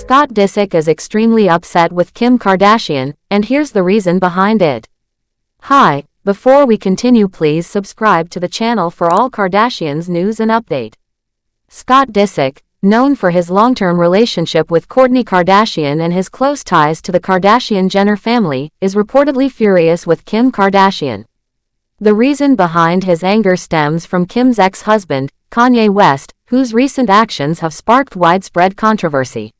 Scott Disick is extremely upset with Kim Kardashian, and here's the reason behind it. Hi, before we continue, please subscribe to the channel for all Kardashians news and update. Scott Disick, known for his long-term relationship with Kourtney Kardashian and his close ties to the Kardashian-Jenner family, is reportedly furious with Kim Kardashian. The reason behind his anger stems from Kim's ex-husband, Kanye West, whose recent actions have sparked widespread controversy.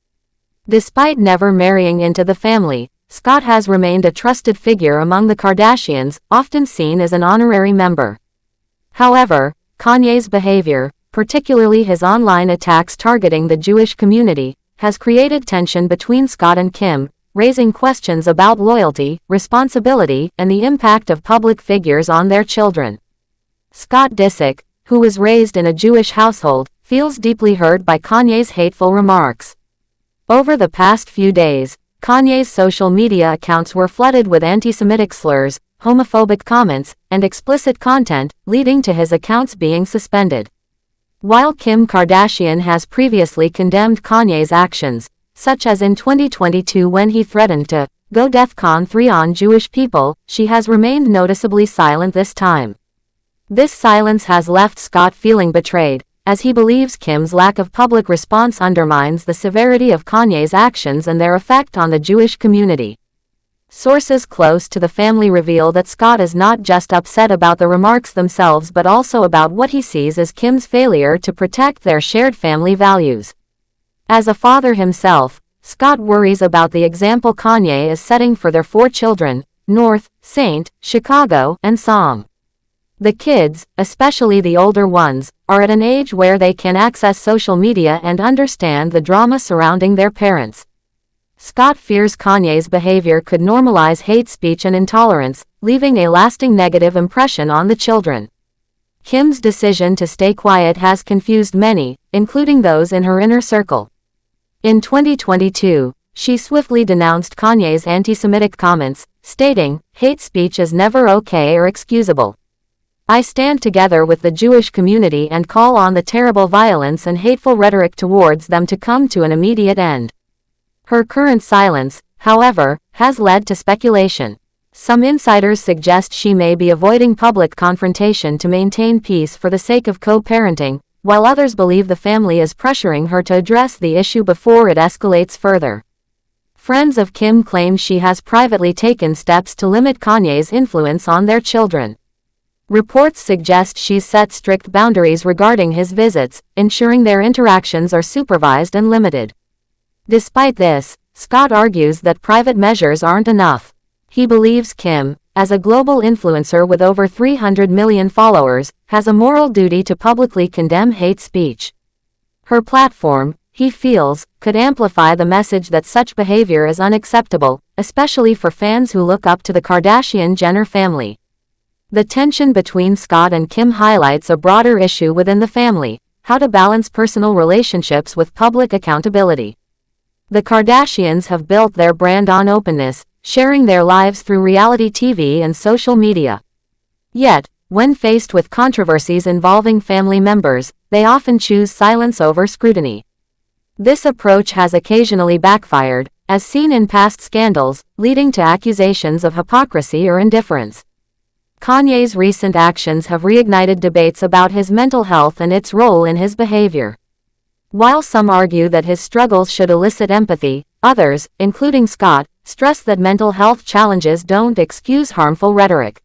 Despite never marrying into the family, Scott has remained a trusted figure among the Kardashians, often seen as an honorary member. However, Kanye's behavior, particularly his online attacks targeting the Jewish community, has created tension between Scott and Kim, raising questions about loyalty, responsibility, and the impact of public figures on their children. Scott Disick, who was raised in a Jewish household, feels deeply hurt by Kanye's hateful remarks. Over the past few days, Kanye's social media accounts were flooded with anti-Semitic slurs, homophobic comments, and explicit content, leading to his accounts being suspended. While Kim Kardashian has previously condemned Kanye's actions, such as in 2022 when he threatened to go DEFCON 3 on Jewish people, she has remained noticeably silent this time. This silence has left Scott feeling betrayed, as he believes Kim's lack of public response undermines the severity of Kanye's actions and their effect on the Jewish community. Sources close to the family reveal that Scott is not just upset about the remarks themselves but also about what he sees as Kim's failure to protect their shared family values. As a father himself, Scott worries about the example Kanye is setting for their 4 children, North, St., Chicago, and Psalm. The kids, especially the older ones, are at an age where they can access social media and understand the drama surrounding their parents. Scott fears Kanye's behavior could normalize hate speech and intolerance, leaving a lasting negative impression on the children. Kim's decision to stay quiet has confused many, including those in her inner circle. In 2022, she swiftly denounced Kanye's anti-Semitic comments, stating, "Hate speech is never okay or excusable. I stand together with the Jewish community and call on the terrible violence and hateful rhetoric towards them to come to an immediate end." Her current silence, however, has led to speculation. Some insiders suggest she may be avoiding public confrontation to maintain peace for the sake of co-parenting, while others believe the family is pressuring her to address the issue before it escalates further. Friends of Kim claim she has privately taken steps to limit Kanye's influence on their children. Reports suggest she's set strict boundaries regarding his visits, ensuring their interactions are supervised and limited. Despite this, Scott argues that private measures aren't enough. He believes Kim, as a global influencer with over 300 million followers, has a moral duty to publicly condemn hate speech. Her platform, he feels, could amplify the message that such behavior is unacceptable, especially for fans who look up to the Kardashian-Jenner family. The tension between Scott and Kim highlights a broader issue within the family: how to balance personal relationships with public accountability. The Kardashians have built their brand on openness, sharing their lives through reality TV and social media. Yet, when faced with controversies involving family members, they often choose silence over scrutiny. This approach has occasionally backfired, as seen in past scandals, leading to accusations of hypocrisy or indifference. Kanye's recent actions have reignited debates about his mental health and its role in his behavior. While some argue that his struggles should elicit empathy, others, including Scott, stress that mental health challenges don't excuse harmful rhetoric.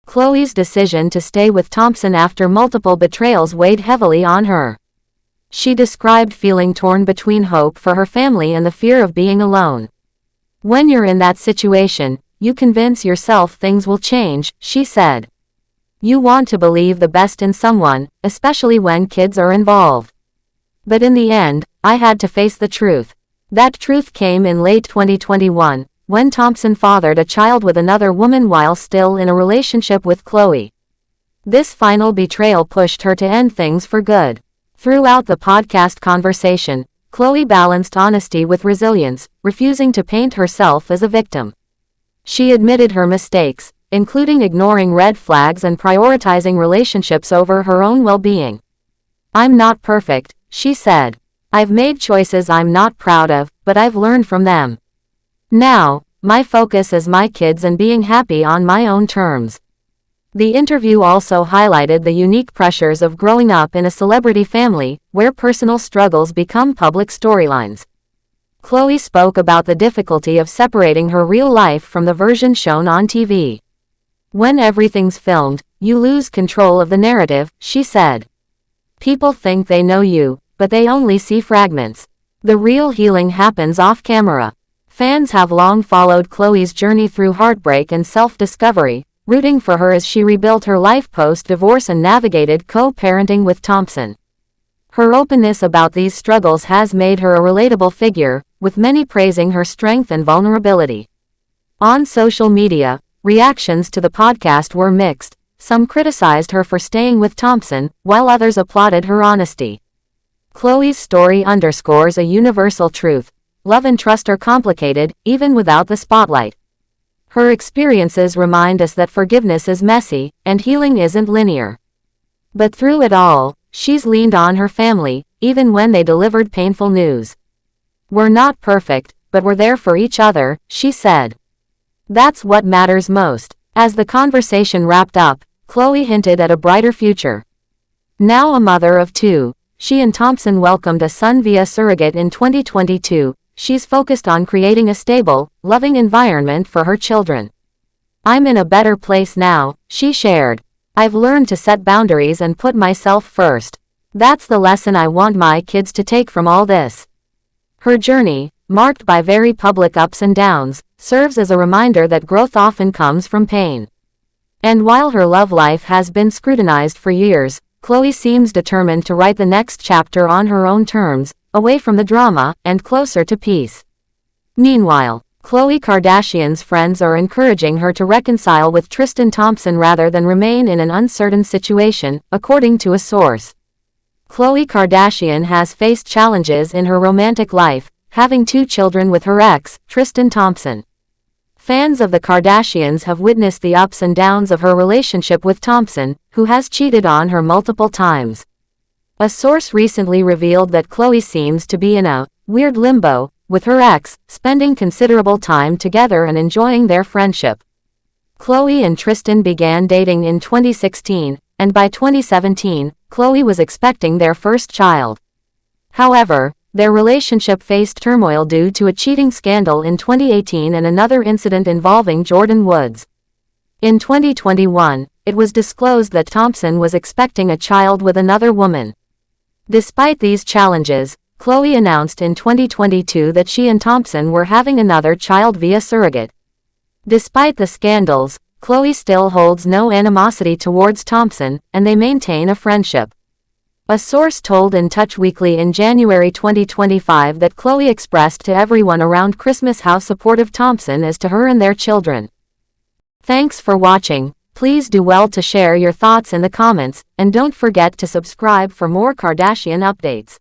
Khloe's decision to stay with Thompson after multiple betrayals weighed heavily on her. She described feeling torn between hope for her family and the fear of being alone. "When you're in that situation, you convince yourself things will change," she said. "You want to believe the best in someone, especially when kids are involved. But in the end, I had to face the truth." That truth came in late 2021, when Thompson fathered a child with another woman while still in a relationship with Khloe. This final betrayal pushed her to end things for good. Throughout the podcast conversation, Khloe balanced honesty with resilience, refusing to paint herself as a victim. She admitted her mistakes, including ignoring red flags and prioritizing relationships over her own well-being. "I'm not perfect," she said. I've made choices I'm not proud of, but I've learned from them. Now, my focus is my kids and being happy on my own terms. The interview also highlighted the unique pressures of growing up in a celebrity family, where personal struggles become public storylines. Khloe spoke about the difficulty of separating her real life from the version shown on TV. When everything's filmed, you lose control of the narrative, she said. People think they know you, but they only see fragments. The real healing happens off camera. Fans have long followed Khloe's journey through heartbreak and self-discovery, rooting for her as she rebuilt her life post-divorce and navigated co-parenting with Thompson. Her openness about these struggles has made her a relatable figure, with many praising her strength and vulnerability. On social media, reactions to the podcast were mixed. Some criticized her for staying with Thompson, while others applauded her honesty. Khloe's story underscores a universal truth. Love and trust are complicated, even without the spotlight. Her experiences remind us that forgiveness is messy, and healing isn't linear. But through it all, she's leaned on her family, even when they delivered painful news. We're not perfect, but we're there for each other, she said. That's what matters most. As the conversation wrapped up, Khloe hinted at a brighter future. Now a mother of two, she and Thompson welcomed a son via surrogate in 2022. She's focused on creating a stable, loving environment for her children. I'm in a better place now, she shared. I've learned to set boundaries and put myself first. That's the lesson I want my kids to take from all this. Her journey, marked by very public ups and downs, serves as a reminder that growth often comes from pain. And while her love life has been scrutinized for years, Khloe seems determined to write the next chapter on her own terms, away from the drama, and closer to peace. Meanwhile, Khloe Kardashian's friends are encouraging her to reconcile with Tristan Thompson rather than remain in an uncertain situation, according to a source. Khloe Kardashian has faced challenges in her romantic life, having 2 children with her ex, Tristan Thompson. Fans of the Kardashians have witnessed the ups and downs of her relationship with Thompson, who has cheated on her multiple times. A source recently revealed that Khloe seems to be in a weird limbo with her ex, spending considerable time together and enjoying their friendship. Khloe and Tristan began dating in 2016, and by 2017, Khloe was expecting their first child. However, their relationship faced turmoil due to a cheating scandal in 2018 and another incident involving Jordyn Woods. In 2021, it was disclosed that Thompson was expecting a child with another woman. Despite these challenges, Khloe announced in 2022 that she and Thompson were having another child via surrogate. Despite the scandals, Khloe still holds no animosity towards Thompson, and they maintain a friendship. A source told In Touch Weekly in January 2025 that Khloe expressed to everyone around Christmas how supportive Thompson is to her and their children. Thanks for watching. Please do well to share your thoughts in the comments, and don't forget to subscribe for more Kardashian updates.